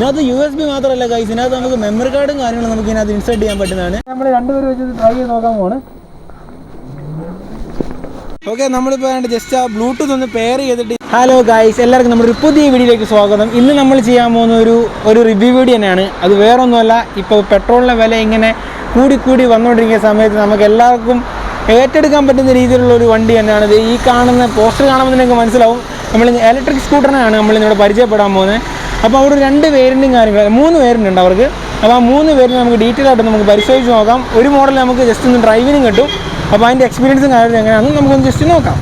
ഇതിനകത്ത് USB മാത്രമല്ല guys, ഇതിനകത്ത് നമുക്ക് മെമ്മറി കാർഡും കാര്യങ്ങളും നമുക്ക് ഇതിനകത്ത് ഇൻസേർട്ട് ചെയ്യാൻ പറ്റുന്നതാണ്. നമ്മൾ രണ്ടുപേരും വെച്ച് ട്രൈ ചെയ്ത് നോക്കാൻ പോവാണ്. ഓക്കെ, നമ്മളിപ്പോൾ ജസ്റ്റ് ആ ബ്ലൂടൂത്ത് ഒന്ന് പെയർ ചെയ്തിട്ട്. ഹലോ ഗൈസ്, എല്ലാവർക്കും നമ്മുടെ ഒരു പുതിയ വീഡിയോയിലേക്ക് സ്വാഗതം. ഇന്ന് നമ്മൾ ചെയ്യാൻ പോകുന്ന ഒരു റിവ്യൂ വീഡിയോ തന്നെയാണ്. അത് വേറൊന്നുമല്ല, ഇപ്പോൾ പെട്രോളിൻ്റെ വില ഇങ്ങനെ കൂടി വന്നുകൊണ്ടിരിക്കുന്ന സമയത്ത് നമുക്ക് എല്ലാവർക്കും ഏറ്റെടുക്കാൻ പറ്റുന്ന രീതിയിലുള്ള ഒരു വണ്ടി തന്നെയാണിത്. ഈ കാണുന്ന പോസ്റ്റർ കാണുമ്പോൾ നിങ്ങൾക്ക് മനസ്സിലാവും, നമ്മൾ ഇലക്ട്രിക് സ്കൂട്ടറിനാണ് നമ്മളിന്നിവിടെ പരിചയപ്പെടാൻ പോകുന്നത്. അപ്പോൾ അവിടെ 2 വേരിയൻറ്റും കാര്യങ്ങളും 3 വേരിയൻ്റ് ഉണ്ട് അവർക്ക്. അപ്പോൾ ആ 3 വേരിയൻ്റ് നമുക്ക് ഡീറ്റെയിൽ ആയിട്ട് നമുക്ക് പരിശോധിച്ച് നോക്കാം. ഒരു മോഡൽ നമുക്ക് ജസ്റ്റ് ഒന്ന് ഡ്രൈവിനും കിട്ടും. അപ്പോൾ അതിൻ്റെ എക്സ്പീരിയൻസും കാര്യങ്ങളും എങ്ങനെയാണെന്ന് നമുക്കൊന്ന് ജസ്റ്റ് നോക്കാം.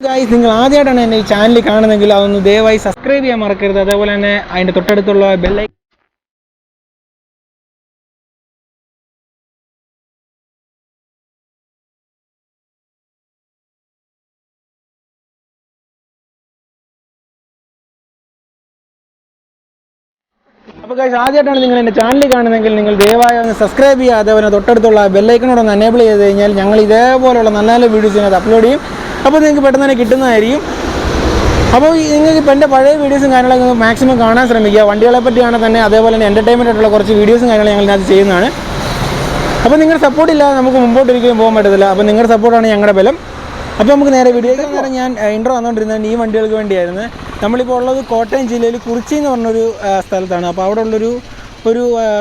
ഗൈസ്, നിങ്ങൾ ആദ്യമായിട്ടാണ് എൻ്റെ ഈ ചാനൽ കാണുന്നതെങ്കിൽ അതൊന്ന് ദയവായി സബ്സ്ക്രൈബ് ചെയ്യാൻ മറക്കരുത്. അതേപോലെ തന്നെ അതിൻ്റെ തൊട്ടടുത്തുള്ള ബെല്ലൈക്കൺ. അപ്പോൾ ഗൈസ്, ആദ്യമായിട്ടാണ് നിങ്ങൾ എൻ്റെ ചാനൽ കാണുന്നതെങ്കിൽ നിങ്ങൾ ദയവായി ഒന്ന് സബ്സ്ക്രൈബ് ചെയ്യുക. അതേപോലെ തൊട്ടടുത്തുള്ള ബെല്ലൈക്കണോടൊന്ന് എനേബിൾ ചെയ്ത് കഴിഞ്ഞാൽ ഞങ്ങൾ ഇതേപോലെയുള്ള നല്ല നല്ല വീഡിയോസ് ഇതിനകത്ത് അപ്ലോഡ് ചെയ്യും. അപ്പോൾ നിങ്ങൾക്ക് പെട്ടെന്ന് തന്നെ കിട്ടുന്നതായിരിക്കും. അപ്പോൾ നിങ്ങൾക്ക് ഇപ്പോൾ എൻ്റെ പഴയ വീഡിയോസും കാര്യങ്ങളൊക്കെ മാക്സിമം കാണാൻ ശ്രമിക്കുക. വണ്ടികളെ പറ്റിയാണ് തന്നെ, അതേപോലെ തന്നെ എൻ്റർടൈൻമെൻ്റ് ആയിട്ടുള്ള കുറച്ച് വീഡിയോസും കാര്യങ്ങളും ഞങ്ങൾ ഇതിനകത്ത് ചെയ്യുന്നതാണ്. അപ്പോൾ നിങ്ങളുടെ സപ്പോർട്ടില്ലാതെ നമുക്ക് മുമ്പോട്ട് ഒരിക്കലും പോകാൻ പറ്റത്തില്ല. അപ്പോൾ നിങ്ങളുടെ സപ്പോർട്ടാണ് ഞങ്ങളുടെ ബലം. അപ്പോൾ നമുക്ക് നേരെ വീഡിയോയ്ക്ക് നേരം ഞാൻ ഇൻട്രോ വന്നുകൊണ്ടിരുന്നത് ഈ വണ്ടികൾക്ക് വേണ്ടിയായിരുന്നു. നമ്മളിപ്പോൾ ഉള്ളത് കോട്ടയം ജില്ലയിൽ കുറിച്ചി എന്ന് പറഞ്ഞൊരു സ്ഥലത്താണ്. അപ്പോൾ അവിടെ ഉള്ളൊരു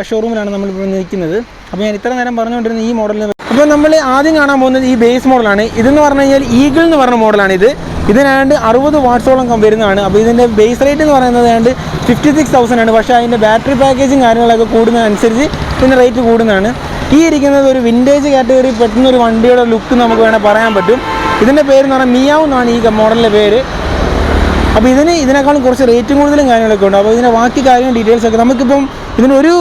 ഷോറൂമിലാണ് നമ്മളിപ്പോൾ നിൽക്കുന്നത്. അപ്പോൾ ഞാൻ ഇത്ര നേരം പറഞ്ഞുകൊണ്ടിരുന്ന ഈ മോഡലിന്. അപ്പോൾ നമ്മൾ ആദ്യം കാണാൻ പോകുന്നത് ഈ ബേസ് മോഡലാണ്. ഇതെന്ന് പറഞ്ഞു കഴിഞ്ഞാൽ ഈഗിൾ എന്ന് പറഞ്ഞ മോഡലാണിത്. ഇതിനാണ്ട് 60 വാട്ട്സോളം വരുന്നതാണ്. അപ്പോൾ ഇതിൻ്റെ ബേസ് റേറ്റ് എന്ന് പറയുന്നത് ഏതാണ്ട് 56,000 ആണ്. പക്ഷേ അതിൻ്റെ ബാറ്ററി പാക്കേജും കാര്യങ്ങളൊക്കെ കൂടുന്നതനുസരിച്ച് ഇതിൻ്റെ റേറ്റ് കൂടുന്നതാണ്. ഈ ഇരിക്കുന്നത് ഒരു വിൻറ്റേജ് കാറ്റഗറി പെട്ടെന്ന് ഒരു വണ്ടിയുടെ ലുക്ക് നമുക്ക് വേണമെങ്കിൽ പറയാൻ പറ്റും. ഇതിൻ്റെ പേരെന്ന് പറഞ്ഞാൽ മിയാവ് എന്നാണ് ഈ മോഡലിൻ്റെ പേര്. അപ്പോൾ ഇതിനേക്കാളും കുറച്ച് റേറ്റും കൂടുതലും കാര്യങ്ങളൊക്കെ ഉണ്ട്. അപ്പോൾ ഇതിൻ്റെ ബാക്കി കാര്യങ്ങൾ ഡീറ്റെയിൽസ് ഒക്കെ നമുക്കിപ്പം ഇതിനൊരു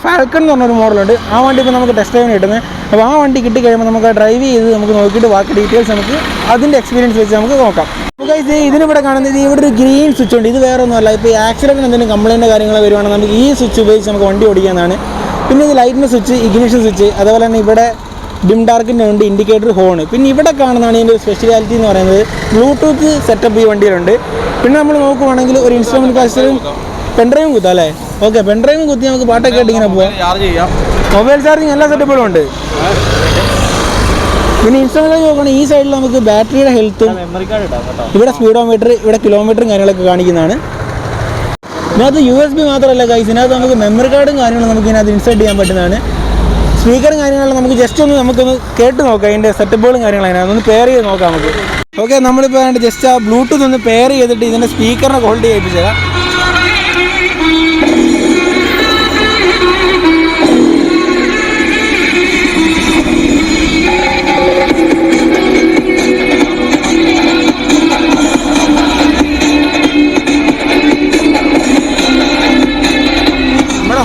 ഫാൽക്കൺ എന്ന് പറഞ്ഞൊരു മോഡലുണ്ട്. ആ വണ്ടി ഇപ്പോൾ നമുക്ക് ടെസ്റ്റ് ഡ്രൈവിന് കിട്ടുന്നത്. അപ്പോൾ ആ വണ്ടി കിട്ടിക്കഴിയുമ്പോൾ നമുക്ക് ഡ്രൈവ് ചെയ്ത് നമുക്ക് നോക്കിയിട്ട് ബാക്കി ഡീറ്റെയിൽസ് നമുക്ക് അതിൻ്റെ എക്സ്പീരിയൻസ് വെച്ച് നമുക്ക് നോക്കാം. അപ്പോൾ ഗൈസ്, ഇതിനിവിടെ കാണുന്നത് ഇവിടെ ഒരു ഗ്രീൻ സ്വിച്ച് ഉണ്ട്. ഇത് വേറെ ഒന്നുമല്ല, ഇപ്പോൾ ഈ ആക്സിഡൻറ്റിന് എന്തെങ്കിലും കംപ്ലൈൻറ്റ് കാര്യങ്ങൾ വരുവാണെങ്കിൽ നമുക്ക് ഈ സ്വിച്ച് ഉപയോഗിച്ച് നമുക്ക് വണ്ടി ഓടിക്കാനാണ്. പിന്നെ ഇത് ലൈറ്റിൻ്റെ സ്വിച്ച്, ഇഗ്നിഷൻ സ്വിച്ച്, അതുപോലെ തന്നെ ഇവിടെ ഡിം ഡാർക്കിൻ്റെ ഉണ്ട്, ഇൻഡിക്കേറ്റർ, ഹോൺ. പിന്നെ ഇവിടെ കാണുന്നതാണ് ഇതിൻ്റെ സ്പെഷ്യാലിറ്റി എന്ന് പറയുന്നത്. ബ്ലൂടൂത്ത് സെറ്റപ്പ് ഈ വണ്ടിയിലുണ്ട്. പിന്നെ നമ്മൾ നോക്കുവാണെങ്കിൽ ഒരു ഇൻസ്ട്രുമെൻറ്റ് ക്ലസ്റ്ററും പെൻഡ്രൈവും കുത്താം അല്ലേ? ഓക്കെ, പെൻഡ്രൈവും കുത്തി നമുക്ക് പാട്ടൊക്കെ ആയിട്ട് ഇങ്ങനെ പോവാം. മൊബൈൽ ചാർജിങ് എല്ലാ സെറ്റപ്പുകളും ഉണ്ട്. പിന്നെ ഇൻസ്ട്രുമെൻറ്റ് നോക്കുകയാണെങ്കിൽ ഈ സൈഡിൽ നമുക്ക് ബാറ്ററിയുടെ ഹെൽത്തും, ഇവിടെ സ്പീഡോമീറ്റർ, ഇവിടെ കിലോമീറ്ററും കാര്യങ്ങളൊക്കെ കാണിക്കുന്നതാണ്. ഇതിനകത്ത് USB മാത്രമല്ല ഗൈസ്, ഇതിനകത്ത് നമുക്ക് മെമ്മറി കാർഡും കാര്യങ്ങളും നമുക്ക് ഇതിനകത്ത് ഇൻസേർട്ട് ചെയ്യാൻ പറ്റുന്നതാണ്. സ്പീക്കറും കാര്യങ്ങളും നമുക്ക് ജസ്റ്റ് നമുക്കൊന്ന് കേട്ട് നോക്കാം. അതിൻ്റെ സെറ്റപ്പുകളും കാര്യങ്ങളും അതിനകത്ത് പെയർ ചെയ്ത് നോക്കാം നമുക്ക്. ഓക്കെ, നമ്മളിപ്പോൾ ജസ്റ്റ് ആ ബ്ലൂടൂത്ത് ഒന്ന് പെയർ ചെയ്തിട്ട് ഇതിൻ്റെ സ്പീക്കറിനെ ഹോൾഡ് ചെയ്യിപ്പിച്ചേക്കാം.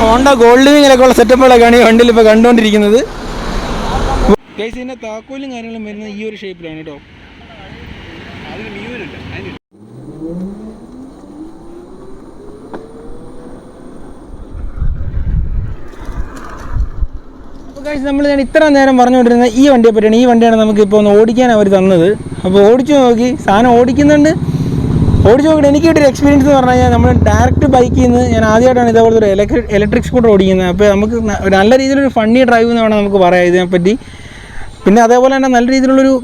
ഹോണ്ട ഗോൾഡ് വിങ്ങിലൊക്കെ ഉള്ള സെറ്റപ്പുകളൊക്കെയാണ് ഈ വണ്ടിയിൽ ഇപ്പോൾ കണ്ടുകൊണ്ടിരിക്കുന്നത്. ഗൈസ്, ഇതിൻ്റെ താക്കോലും കാര്യങ്ങളും വരുന്നത് ഈ ഒരു ഷേപ്പിലാണ് കേട്ടോ. അപ്പോൾ ഗൈസ്, നമ്മൾ ഞാൻ ഇത്ര നേരം പറഞ്ഞുകൊണ്ടിരുന്ന ഈ വണ്ടിയെ പറ്റിയാണ്. ഈ വണ്ടിയാണ് നമുക്കിപ്പോൾ ഒന്ന് ഓടിക്കാൻ അവർ തന്നത്. അപ്പോൾ ഓടിച്ചു നോക്കി, സാധനം ഓടിക്കുന്നുണ്ട്. ഓടിച്ച് നോക്കിയിട്ട് എനിക്ക് കിട്ടിയൊരു എക്സ്പീരിയൻസ് എന്ന് പറഞ്ഞു കഴിഞ്ഞാൽ, നമ്മൾ ഡയറക്റ്റ് ബൈക്കിൽ നിന്ന് ഞാൻ ആദ്യമായിട്ടാണ് ഇതേപോലത്തെ ഒരു ഇലക്ട്രിക് സ്കൂട്ടർ ഓടിക്കുന്നത്. അപ്പോൾ നമുക്ക് നല്ല രീതിയിലൊരു ഫണ്ണി ഡ്രൈവ് എന്ന് വേണം നമുക്ക് പറയാം ഇതിനെപ്പറ്റി. പിന്നെ അതേപോലെ തന്നെ നല്ല രീതിയിലുള്ളൊരു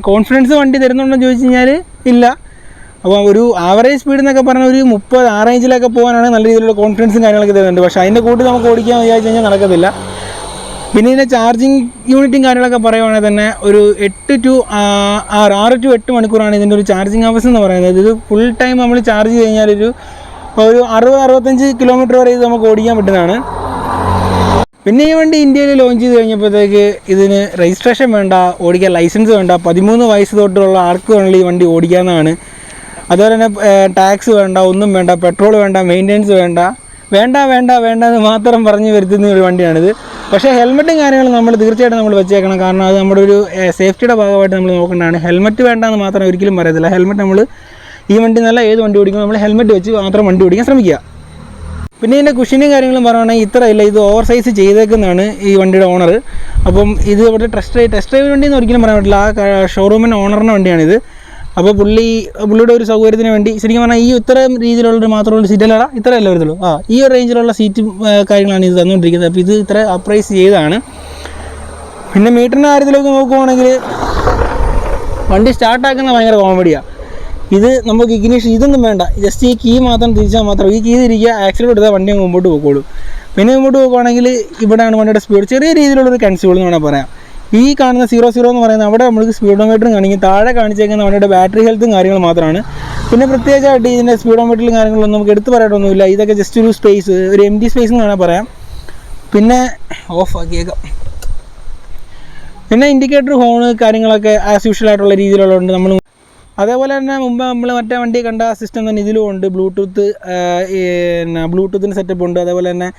കോൺഫിഡൻസ് വണ്ടി തരുന്നുണ്ടെന്ന് ചോദിച്ചു കഴിഞ്ഞാൽ ഇല്ല. അപ്പോൾ ഒരു ആവറേജ് സ്പീഡ് എന്നൊക്കെ പറഞ്ഞാൽ ഒരു 30 ആ റേഞ്ചിലൊക്കെ പോകാനാണ് നല്ല രീതിയിലുള്ള കോൺഫിഡൻസും കാര്യങ്ങളൊക്കെ തരുന്നുണ്ട്. പക്ഷേ അതിൻ്റെ കൂട്ടി നമുക്ക് ഓടിക്കാൻ വിചാരിച്ചു കഴിഞ്ഞാൽ നടക്കത്തില്ല. പിന്നെ ഇതിൻ്റെ ചാർജിങ് യൂണിറ്റും കാര്യങ്ങളൊക്കെ പറയുവാണെങ്കിൽ തന്നെ ഒരു 6 to 8 മണിക്കൂറാണ് ഇതിൻ്റെ ഒരു ചാർജിങ് അവേഴ്സ് എന്ന് പറയുന്നത്. ഇത് ഫുൾ ടൈം നമ്മൾ ചാർജ് ചെയ്ത് കഴിഞ്ഞാൽ ഒരു 60-65 കിലോമീറ്റർ വരെ ഇത് നമുക്ക് ഓടിക്കാൻ പറ്റുന്നതാണ്. പിന്നെ ഈ വണ്ടി ഇന്ത്യയിൽ ലോഞ്ച് ചെയ്ത് കഴിഞ്ഞപ്പോഴത്തേക്ക് ഇതിന് രജിസ്ട്രേഷൻ വേണ്ട, ഓടിക്കാൻ ലൈസൻസ് വേണ്ട, 13 വയസ്സ് തൊട്ടുള്ള ആർക്ക് വേണമെങ്കിൽ ഈ വണ്ടി ഓടിക്കാവുന്നതാണ്. അതുപോലെ തന്നെ ടാക്സ് വേണ്ട, ഒന്നും വേണ്ട, പെട്രോൾ വേണ്ട, മെയിൻ്റെനൻസ് വേണ്ട എന്ന് മാത്രം പറഞ്ഞ് വരുത്തുന്ന ഒരു വണ്ടിയാണിത്. പക്ഷേ ഹെൽമെറ്റും കാര്യങ്ങളും നമ്മൾ തീർച്ചയായിട്ടും നമ്മൾ വെച്ചേക്കണം. കാരണം അത് നമ്മുടെ ഒരു സേഫ്റ്റിയുടെ ഭാഗമായിട്ട് നമ്മൾ നോക്കേണ്ടതാണ്. ഹെൽമെറ്റ് വേണ്ടെന്ന് മാത്രം ഒരിക്കലും പറയത്തില്ല. ഹെൽമെറ്റ് നമ്മൾ ഈ വണ്ടി നല്ല ഏത് വണ്ടി ഓടിക്കുമ്പോൾ നമ്മൾ ഹെൽമെറ്റ് വെച്ച് മാത്രം വണ്ടി ഓടിക്കാൻ ശ്രമിക്കുക. പിന്നെ ഇതിൻ്റെ കുഷനും കാര്യങ്ങളും പറയുകയാണെങ്കിൽ ഇത്ര ഇല്ല, ഇത് ഓവർ സൈസ് ചെയ്തേക്കുന്നതാണ് ഈ വണ്ടിയുടെ ഓണർ. അപ്പം ഇത് ഇവിടെ ടെസ്റ്റ് ഡ്രൈവ് വണ്ടി എന്ന് ഒരിക്കലും പറയാൻ പറ്റില്ല. ആ ഷോറൂമിൻ്റെ ഓണറിൻ്റെ വണ്ടിയാണിത്. അപ്പോൾ പുള്ളിയുടെ ഒരു സൗകര്യത്തിന് വേണ്ടി ശരിക്കും പറഞ്ഞാൽ ഈ ഇത്തരം രീതിയിലുള്ളൊരു മാത്രമുള്ള സീറ്റല്ല ഇത്രയല്ല വരുന്നുള്ളൂ. ഈ ഒരു റേഞ്ചിലുള്ള സീറ്റും കാര്യങ്ങളാണ് ഇത് തന്നുകൊണ്ടിരിക്കുന്നത്. അപ്പോൾ ഇത് ഇത്ര അപ്രൈസ് ചെയ്താണ്. പിന്നെ മീറ്ററിൻ്റെ കാര്യത്തിലേക്ക് നോക്കുവാണെങ്കിൽ വണ്ടി സ്റ്റാർട്ടാക്കുന്ന ഭയങ്കര കോമഡിയാണ്. ഇത് നമുക്ക് ഇഗ്നിഷൻ ഇതൊന്നും വേണ്ട, ജസ്റ്റ് ഈ കീ മാത്രം തിരിച്ചാൽ മാത്രം ഈ കീ തിരിക്കുക, ആക്സിലേറ്റർ എടുത്താൽ വണ്ടി അങ്ങ് മുമ്പോട്ട് പോയിക്കോളൂ. പിന്നെ മുമ്പോട്ട് പോകുകയാണെങ്കിൽ ഇവിടെയാണ് വണ്ടിയുടെ സ്പീഡ് ചെറിയ രീതിയിലുള്ളൊരു കൺസ്യൂൾ എന്ന് വേണമെങ്കിൽ പറയാം. ഈ കാണുന്ന 00 എന്ന് പറയുന്നത് അവിടെ നമുക്ക് സ്പീഡോമീറ്ററും കാണിക്കും, താഴെ കാണിച്ചേക്കുന്ന വണ്ടിയുടെ ബാറ്ററി ഹെൽത്തും കാര്യങ്ങളും മാത്രമാണ്. പിന്നെ പ്രത്യേകിച്ചായിട്ട് ഇതിൻ്റെ സ്പീഡോമീറ്ററിലും കാര്യങ്ങളൊന്നും നമുക്ക് എടുത്ത് പറയട്ടൊന്നുമില്ല. ഇതൊക്കെ ജസ്റ്റ് ഒരു സ്പേസ്, ഒരു എംറ്റി സ്പേസ് എന്ന് വേണമെങ്കിൽ പറയാം. പിന്നെ ഓഫ് ആക്കിയേക്കാം. പിന്നെ ഇൻഡിക്കേറ്റർ, ഹോണ് കാര്യങ്ങളൊക്കെ ആസ് യൂഷ്വൽ ആയിട്ടുള്ള രീതിയിലുള്ളതുണ്ട്. നമ്മൾ അതേപോലെ തന്നെ മുമ്പ് നമ്മൾ മറ്റേ വണ്ടി കണ്ട സിസ്റ്റം തന്നെ ഇതിലും ഉണ്ട്. ബ്ലൂടൂത്തിൻ്റെ സെറ്റപ്പ് ഉണ്ട്. അതേപോലെ തന്നെ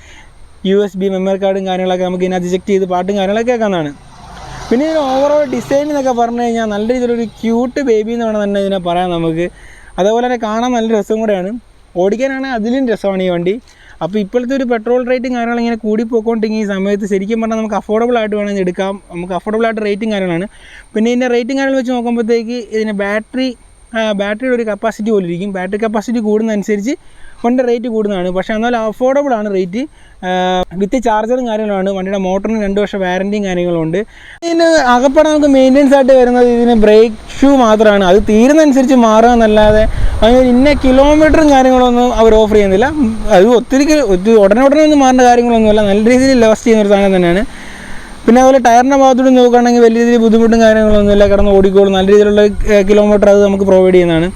USB മെമ്മറി കാർഡും കാര്യങ്ങളൊക്കെ നമുക്ക് ഇതിനകത്ത് ചെക്ക് ചെയ്ത് പാട്ടും കാര്യങ്ങളൊക്കെ കേൾക്കാവുന്നതാണ്. പിന്നെ ഇതിന് ഓവറോൾ ഡിസൈൻ എന്നൊക്കെ പറഞ്ഞു കഴിഞ്ഞാൽ നല്ല രീതിയിലൊരു ക്യൂട്ട് ബേബി എന്ന് വേണം തന്നെ ഇതിനെ പറയാം നമുക്ക്. അതേപോലെ തന്നെ കാണാൻ നല്ല രസം കൂടെയാണ്, ഓടിക്കാനാണെങ്കിൽ അതിലും രസമാണ് ഈ വണ്ടി. അപ്പോൾ ഇപ്പോഴത്തെ ഒരു പെട്രോൾ റേറ്റും കാര്യങ്ങൾ ഇങ്ങനെ കൂടി പോയിക്കൊണ്ടിരിക്കുന്ന ഈ സമയത്ത് ശരിക്കും പറഞ്ഞാൽ നമുക്ക് അഫോർഡബിൾ ആയിട്ട് വേണമെങ്കിൽ എടുക്കാം. നമുക്ക് അഫോർഡബിൾ ആയിട്ട് റേറ്റും കാര്യങ്ങളാണ്. പിന്നെ ഇതിൻ്റെ റേറ്റും കാര്യങ്ങൾ വെച്ച് നോക്കുമ്പോഴത്തേക്ക് ഇതിന് ബാറ്ററിയുടെ ഒരു കപ്പാസിറ്റി പോലെ ഇരിക്കും. ബാറ്ററി കപ്പാസിറ്റി കൂടുന്നതനുസരിച്ച് വണ്ടിയുടെ റേറ്റ് കൂടുന്നതാണ്. പക്ഷേ എന്നാലും അഫോർഡബിൾ ആണ് റേറ്റ്. വിത്ത് ചാർജറും കാര്യങ്ങളാണ്. വണ്ടിയുടെ മോട്ടറിന് 2 വർഷം വാറൻറ്റിയും കാര്യങ്ങളുണ്ട്. ഇതിന് അകപ്പെടെ നമുക്ക് മെയിൻ്റെനൻസ് ആയിട്ട് വരുന്നത് ഇതിന് ബ്രേക്ക് ഷൂ മാത്രമാണ്. അത് തീരുന്നതനുസരിച്ച് മാറുക എന്നല്ലാതെ അതിന് ഇന്ന കിലോമീറ്ററും കാര്യങ്ങളൊന്നും അവർ ഓഫർ ചെയ്യുന്നില്ല. അത് ഒത്തിരി ഉടനെ ഒന്നും മാറേണ്ട കാര്യങ്ങളൊന്നുമില്ല. നല്ല രീതിയിൽ ലാസ്റ്റ് ചെയ്യുന്നൊരു സാധനം തന്നെയാണ്. പിന്നെ അതുപോലെ ടയറിൻ്റെ ഭാഗത്തോട്ട് നോക്കുകയാണെങ്കിൽ വലിയ രീതിയിൽ ബുദ്ധിമുട്ടും കാര്യങ്ങളൊന്നുമില്ല, കിടന്ന് ഓടിക്കോളും. നല്ല രീതിയിലുള്ള കിലോമീറ്റർ അത് നമുക്ക് പ്രൊവൈഡ് ചെയ്യുന്നതാണ്.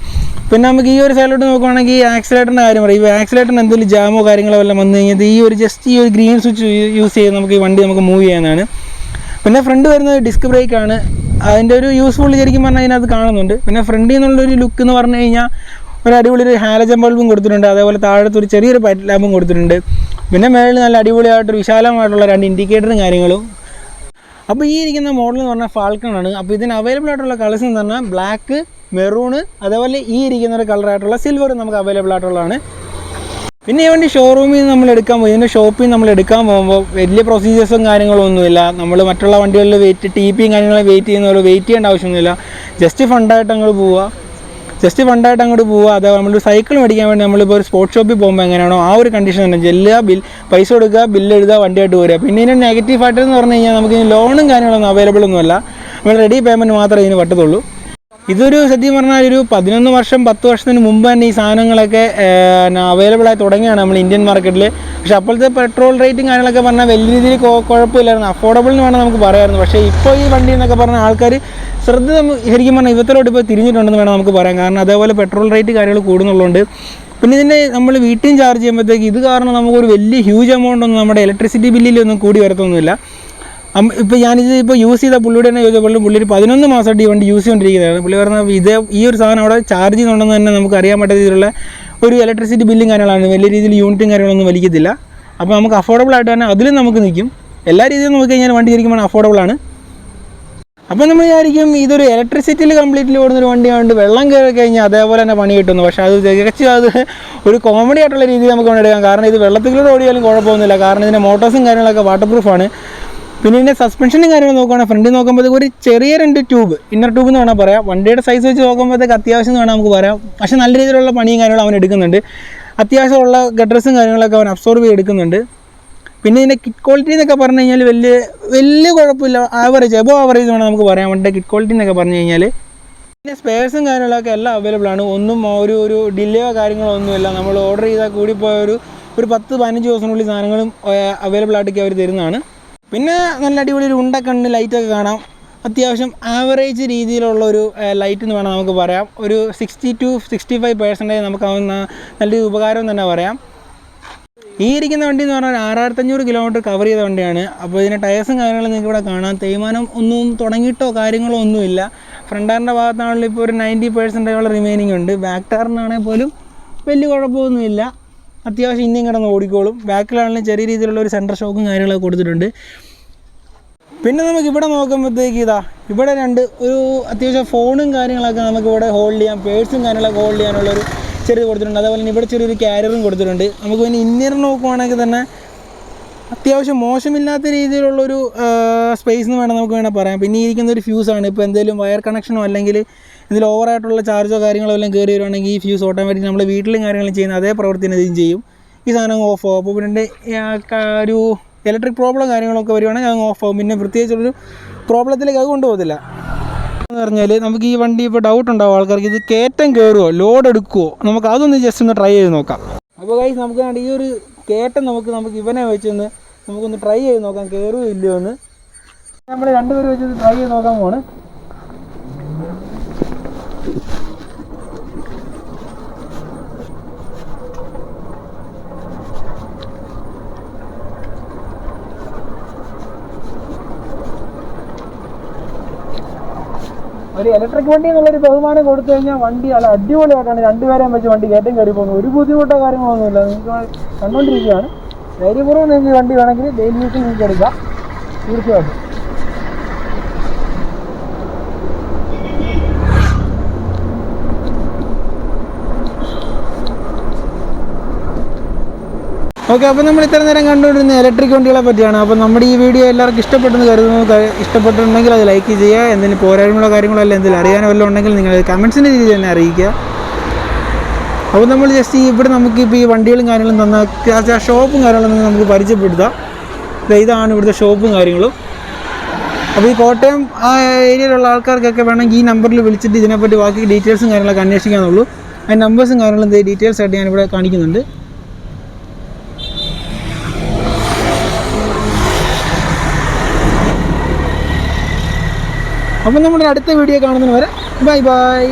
പിന്നെ നമുക്ക് ഈ ഒരു സൈഡിലോട്ട് നോക്കുകയാണെങ്കിൽ ആക്സിലേറ്ററിൻ്റെ കാര്യം പറയും. ഈ ആക്സിലേറ്ററിന് എന്തെങ്കിലും ജാമോ കാര്യങ്ങളോ എല്ലാം വന്നു കഴിഞ്ഞാൽ ഈ ഒരു ഗ്രീൻ സ്വിച്ച് യൂസ് ചെയ്ത് നമുക്ക് ഈ വണ്ടി നമുക്ക് മൂവ് ചെയ്യാനാണ്. പിന്നെ ഫ്രണ്ട് വരുന്നത് ഡിസ്ക് ബ്രേക്കാണ്. അതിൻ്റെ ഒരു യൂസ്ഫുൾ ശരിക്കും പറഞ്ഞാൽ അതിനകത്ത് കാണുന്നുണ്ട്. പിന്നെ ഫ്രണ്ടിൽ നിന്നുള്ളൊരു ലുക്ക് എന്ന് പറഞ്ഞു കഴിഞ്ഞാൽ ഒരു അടിപൊളി ഒരു ഹാലജൻ ബൾബും കൊടുത്തിട്ടുണ്ട്. അതേപോലെ താഴത്ത് ഒരു ചെറിയൊരു പൈറ്റ് ലാമ്പും കൊടുത്തിട്ടുണ്ട്. പിന്നെ മേളിൽ നല്ല അടിപൊളിയായിട്ടൊരു വിശാലമായിട്ടുള്ള 2 ഇൻഡിക്കേറ്ററും കാര്യങ്ങളും. അപ്പോൾ ഈ ഇരിക്കുന്ന മോഡൽ എന്ന് പറഞ്ഞാൽ ഫാൽക്കൺ ആണ്. അപ്പോൾ ഇതിന് അവൈലബിൾ ആയിട്ടുള്ള കളേഴ്സ് എന്ന് പറഞ്ഞാൽ ബ്ലാക്ക്, മെറൂണ്, അതേപോലെ ഈ ഇരിക്കുന്ന ഒരു കളറായിട്ടുള്ള സിൽവർ നമുക്ക് അവൈലബിൾ ആയിട്ടുള്ളതാണ്. പിന്നെ ഈ വണ്ടി ഷോറൂമിൽ നിന്ന് നമ്മൾ എടുക്കാൻ പോയി, ഇതിൻ്റെ ഷോപ്പിൽ നമ്മൾ എടുക്കാൻ പോകുമ്പോൾ വലിയ പ്രൊസീജിയേഴ്സും കാര്യങ്ങളും ഒന്നുമില്ല. നമ്മൾ മറ്റുള്ള വണ്ടികളിൽ TPയും കാര്യങ്ങളും വെയിറ്റ് ചെയ്യുന്ന പോലെ വെയിറ്റ് ചെയ്യേണ്ട ആവശ്യമൊന്നുമില്ല. ജസ്റ്റ് ഫണ്ടായിട്ട് അങ്ങോട്ട് പോവുക. അതേപോലെ നമ്മളൊരു സൈക്കിൾ മേടിക്കാൻ വേണ്ടി നമ്മളിപ്പോൾ ഒരു സ്പോർട്സ് ഷോപ്പിൽ പോകുമ്പോൾ എങ്ങനെയാണോ ആ ഒരു കണ്ടീഷൻ തന്നെ ചെല്ലുക, പൈസ കൊടുക്കുക, ബില്ല് എഴുതുക, വണ്ടിയായിട്ട് പോരുക. പിന്നെ ഇതിൻ്റെ നെഗറ്റീവ് ആയിട്ട് എന്ന് പറഞ്ഞു കഴിഞ്ഞാൽ നമുക്ക് ലോണും കാര്യങ്ങളൊന്നും അവൈലബിൾ ഒന്നുമല്ല. നമ്മൾ റെഡി പേയ്മെൻറ്റ് മാത്രമേ ഇതിന് പറ്റത്തുള്ളൂ. ഇതൊരു സത്യം പറഞ്ഞാൽ ഒരു 11 വർഷം 10 വർഷത്തിന് മുമ്പ് തന്നെ ഈ സാധനങ്ങളൊക്കെ അവൈലബിളായി തുടങ്ങിയാണ് നമ്മൾ ഇന്ത്യൻ മാർക്കറ്റിൽ. പക്ഷേ അപ്പോഴത്തെ പെട്രോൾ റേറ്റും കാര്യങ്ങളൊക്കെ പറഞ്ഞാൽ വലിയ രീതിയിൽ കുഴപ്പമില്ലായിരുന്നു, അഫോർഡബിൾ എന്ന് വേണം നമുക്ക് പറയാമായിരുന്നു. പക്ഷേ ഇപ്പോൾ ഈ വണ്ടി എന്നൊക്കെ പറഞ്ഞാൽ ആൾക്കാർ ശ്രദ്ധ ശരിക്കും പറഞ്ഞാൽ ഇവത്തിലോട്ട് ഇപ്പോൾ തിരിഞ്ഞിട്ടുണ്ടെന്ന് വേണം നമുക്ക് പറയാം. കാരണം അതേപോലെ പെട്രോൾ റേറ്റ് കാര്യങ്ങൾ കൂടുന്നുള്ളതുകൊണ്ട്. പിന്നെ ഇതിൻ്റെ നമ്മൾ വീട്ടിൽ ചാർജ് ചെയ്യുമ്പോഴത്തേക്ക് ഇത് കാരണം നമുക്കൊരു വലിയ ഹ്യൂജ് എമൗണ്ട് ഒന്നും നമ്മുടെ ഇലക്ട്രിസിറ്റി ബില്ലിലൊന്നും കൂടി വരത്തൊന്നുമില്ല. ഇപ്പോൾ ഞാനിത് യൂസ് ചെയ്ത പുള്ളിയുടെ തന്നെ ചോദിച്ചപ്പോൾ പുള്ളി 11 മാസമായിട്ട് ഈ വണ്ടി യൂസ് ചെയ്തുകൊണ്ടിരിക്കുന്നതാണ്. പുള്ളി പറഞ്ഞാൽ ഈ ഒരു സാധനം അവിടെ ചാർജ് ചെയ്യുന്നുണ്ടെന്ന് തന്നെ നമുക്ക് അറിയാൻ പറ്റാത്ത രീതിയിലുള്ള ഒരു ഇലക്ട്രിസിറ്റി ബില്ലും കാര്യങ്ങളാണ്. വലിയ രീതിയിൽ യൂണിറ്റും കാര്യങ്ങളൊന്നും വലിക്കത്തില്ല. അപ്പോൾ നമുക്ക് അഫോർഡബിൾ ആയിട്ട് തന്നെ അതിലും നമുക്ക് നിൽക്കും. എല്ലാ രീതിയിലും നോക്കി കഴിഞ്ഞാൽ വണ്ടി ശരിക്കും അഫോർഡബിളാണ്. അപ്പോൾ നമ്മൾ വിചാരിക്കും ഇതൊരു ഇലക്ട്രിസിറ്റിയിൽ കംപ്ലീറ്റ്ലി ഓടുന്നൊരു വണ്ടിയായതുകൊണ്ട് വെള്ളം കയറി കഴിഞ്ഞാൽ അതേപോലെ തന്നെ പണി കിട്ടുന്നു. പക്ഷേ അത് തികച്ചും അത് ഒരു കോമഡി ആയിട്ടുള്ള രീതിയിൽ നമുക്ക് കൊണ്ടെടുക്കാം. കാരണം ഇത് വെള്ളത്തിലൂടെ ഓടിയാലും കുഴപ്പമൊന്നുമില്ല. കാരണം ഇതിൻ്റെ മോട്ടോഴ്സും കാര്യങ്ങളൊക്കെ വാട്ടർ പ്രൂഫാണ്. പിന്നെ ഇതിൻ്റെ സസ്പെൻഷനും കാര്യങ്ങൾ നോക്കുകയാണെങ്കിൽ ഫ്രണ്ടിൽ നോക്കുമ്പോഴത്തേക്ക് ഒരു ചെറിയ 2 ട്യൂബ്, ഇന്നർ ട്യൂബ് എന്ന് വേണം പറയാം. വണ്ടിയുടെ സൈസ് വെച്ച് നോക്കുമ്പോഴത്തേക്ക് അത്യാവശ്യം എന്ന് വേണം നമുക്ക് പറയാം. പക്ഷേ നല്ല രീതിയിലുള്ള പണിയും കാര്യങ്ങളും അവൻ എടുക്കുന്നുണ്ട്. അത്യാവശ്യമുള്ള ഗട്ടേഴ്സും കാര്യങ്ങളൊക്കെ അവൻ അബ്സോർബ് ചെയ്തെടുക്കുന്നുണ്ട്. പിന്നെ ഇതിൻ്റെ കിറ്റ് ക്വാളിറ്റി എന്നൊക്കെ പറഞ്ഞു കഴിഞ്ഞാൽ വലിയ കുഴപ്പമില്ല, എബോ ആവറേജ് വേണം നമുക്ക് പറയാം വണ്ടിയുടെ കിറ്റ് ക്വാളിറ്റി എന്നൊക്കെ പറഞ്ഞു കഴിഞ്ഞാൽ. പിന്നെ സ്പെയർസും കാര്യങ്ങളൊക്കെ എല്ലാം അവൈലബിൾ ആണ്. ഒന്നും ഒരു ഡിലേയോ കാര്യങ്ങളോ ഒന്നുമില്ല. നമ്മൾ ഓർഡർ ചെയ്താൽ കൂടിപ്പോയ ഒരു 10-15 ദിവസത്തിനുള്ളിൽ സാധനങ്ങളും അവൈലബിൾ ആയിട്ടൊക്കെ അവർ തരുന്നതാണ്. പിന്നെ നല്ല അടിപൊളി ഒരു ഉണ്ടക്കണ്ണ് ലൈറ്റൊക്കെ കാണാം. അത്യാവശ്യം ആവറേജ് രീതിയിലുള്ള ഒരു ലൈറ്റ് എന്ന് വേണം നമുക്ക് പറയാം. ഒരു 60-65% നമുക്ക് നല്ലൊരു ഉപകാരം തന്നെ പറയാം. ഈ ഇരിക്കുന്ന വണ്ടി എന്ന് പറഞ്ഞാൽ 6500 കിലോമീറ്റർ കവർ ചെയ്ത വണ്ടിയാണ്. അപ്പോൾ ഇതിൻ്റെ ടയേഴ്സും കാര്യങ്ങളും നിങ്ങൾക്ക് ഇവിടെ കാണാം. തേയ്മാനം ഒന്നും തുടങ്ങിയിട്ടോ കാര്യങ്ങളോ ഒന്നുമില്ല. ഫ്രണ്ട് ടയറിൻ്റെ ഭാഗത്താണെങ്കിൽ ഇപ്പോൾ ഒരു 90% റിമൈനിങ് ഉണ്ട്. ബാക്ക് ടയറിനാണെങ്കിൽ പോലും വലിയ കുഴപ്പമൊന്നുമില്ല. അത്യാവശ്യം ഇനിയും കിടന്ന് ഓടിക്കോളും. ബാക്കിലാണെങ്കിലും ചെറിയ രീതിയിലുള്ള ഒരു സെൻറ്റർ ഷോക്കും കാര്യങ്ങളൊക്കെ കൊടുത്തിട്ടുണ്ട്. പിന്നെ നമുക്ക് ഇവിടെ നോക്കുമ്പോഴത്തേക്ക് ഇവിടെ ഒരു അത്യാവശ്യം ഫോണും കാര്യങ്ങളൊക്കെ നമുക്കിവിടെ ഹോൾഡ് ചെയ്യാം. പേഴ്സും കാര്യങ്ങളൊക്കെ ഹോൾഡ് ചെയ്യാനുള്ളൊരു ചെറിയ കൊടുത്തിട്ടുണ്ട്. അതേപോലെ തന്നെ ഇവിടെ ചെറിയൊരു ക്യാരിയറും കൊടുത്തിട്ടുണ്ട്. നമുക്ക് പിന്നെ ഇന്നർ നോക്കുവാണെങ്കിൽ തന്നെ അത്യാവശ്യം മോശമില്ലാത്ത രീതിയിലുള്ളൊരു സ്പേസ് എന്ന് നമുക്ക് വേണം പറയാം. പിന്നെ ഇരിക്കുന്ന ഒരു ഫ്യൂസാണ്. ഇപ്പോൾ എന്തെങ്കിലും വയർ കണക്ഷനോ അല്ലെങ്കിൽ ഇതിൽ ഓവറായിട്ടുള്ള ചാർജോ കാര്യങ്ങളോ എല്ലാം കയറി വരുവാണെങ്കിൽ ഈ ഫ്യൂസ് ഓട്ടോമാറ്റിക് നമ്മൾ വീട്ടിലും കാര്യങ്ങളും ചെയ്യുന്ന അതേ പ്രവർത്തനം ഇതും ചെയ്യും. ഈ സാധനം ഓഫ് ആവും. അപ്പോൾ പിന്നെ ഒരു ഇലക്ട്രിക് പ്രോബ്ലം കാര്യങ്ങളൊക്കെ വരുവാണെങ്കിൽ അത് ഓഫ് ആവും. പിന്നെ പ്രത്യേകിച്ചൊരു പ്രോബ്ലത്തിലേക്ക് അത് കൊണ്ടുപോകത്തില്ല എന്ന് പറഞ്ഞാൽ നമുക്ക് ഈ വണ്ടി ഇപ്പോൾ ഡൗട്ട് ഉണ്ടാവും ആൾക്കാർക്ക്, ഇത് കയറ്റം കയറുമോ ലോഡ് എടുക്കുമോ, നമുക്ക് അതൊന്ന് ജസ്റ്റ് ഒന്ന് ട്രൈ ചെയ്ത് നോക്കാം. അപ്പോൾ ഗൈസ് നമുക്ക് ഈ ഒരു കയറ്റം നമുക്ക് ഇവനെ വെച്ചൊന്ന് നമുക്കൊന്ന് ട്രൈ ചെയ്ത് നോക്കാം കയറുമോ ഇല്ലയോ എന്ന്. നമ്മൾ രണ്ടുപേരും വെച്ചൊന്ന് ട്രൈ ചെയ്ത് നോക്കാൻ പോണ്. ഒരു ഇലക്ട്രിക് വണ്ടി എന്നുള്ളൊരു ബഹുമാനം കൊടുത്തു കഴിഞ്ഞാൽ വണ്ടി നല്ല അടിപൊളിയായിട്ടാണ് രണ്ടുപേരെയും വെച്ച് വണ്ടി കയറ്റം കയറി പോകുന്നത്. ഒരു ബുദ്ധിമുട്ടോ കാര്യങ്ങളൊന്നുമില്ല. നിങ്ങൾക്ക് കണ്ടുകൊണ്ടിരിക്കുകയാണ്. ധൈര്യപൂർവ്വം നിങ്ങൾക്ക് വണ്ടി വേണമെങ്കിൽ ഡെയിലി യൂസിൽ നിങ്ങൾക്ക് എടുക്കാം തീർച്ചയായിട്ടും. ഓക്കെ, അപ്പോൾ നമ്മൾ ഇത്ര നേരം കണ്ടുകൊണ്ടിരുന്ന ഇലക്ട്രിക് വണ്ടികളെ പറ്റിയാണ്. അപ്പോൾ നമ്മുടെ ഈ വീഡിയോ എല്ലാവർക്കും ഇഷ്ടപ്പെട്ടെന്ന് കരുതുന്നു. ഇഷ്ടപ്പെട്ടിട്ടുണ്ടെങ്കിൽ അത് ലൈക്ക് ചെയ്യുക. എന്തെങ്കിലും പോരായ്മകളോ കാര്യങ്ങളോ അല്ല എന്തെങ്കിലും അറിയാനോ വല്ലതും ഉണ്ടെങ്കിൽ നിങ്ങൾ കമൻസിൻ്റെ രീതിയിൽ തന്നെ അറിയിക്കുക. അപ്പോൾ നമ്മൾ ജസ്റ്റ് ഇവിടെ നമുക്കിപ്പോൾ ഈ വണ്ടികളും കാര്യങ്ങളും തന്ന ഷോപ്പും കാര്യങ്ങളൊന്നും നമുക്ക് പരിചയപ്പെടുത്താം. ഇതാണ് ഇവിടുത്തെ ഷോപ്പും കാര്യങ്ങളും. അപ്പോൾ ഈ കോട്ടയം ആ ഏരിയയിലുള്ള ആൾക്കാർക്കൊക്കെ വേണമെങ്കിൽ ഈ നമ്പറിൽ വിളിച്ചിട്ട് ഇതിനെപ്പറ്റി ബാക്കി ഡീറ്റെയിൽസും കാര്യങ്ങളൊക്കെ അന്വേഷിക്കാനുള്ളൂ. അതിന് നമ്പേഴ്സും കാര്യങ്ങളും ഡീറ്റെയിൽസ് ആയിട്ട് ഞാനിവിടെ കാണിക്കുന്നുണ്ട്. അപ്പോൾ നമ്മുടെ അടുത്ത വീഡിയോ കാണുന്നതിന് വരെ ബൈ ബൈ.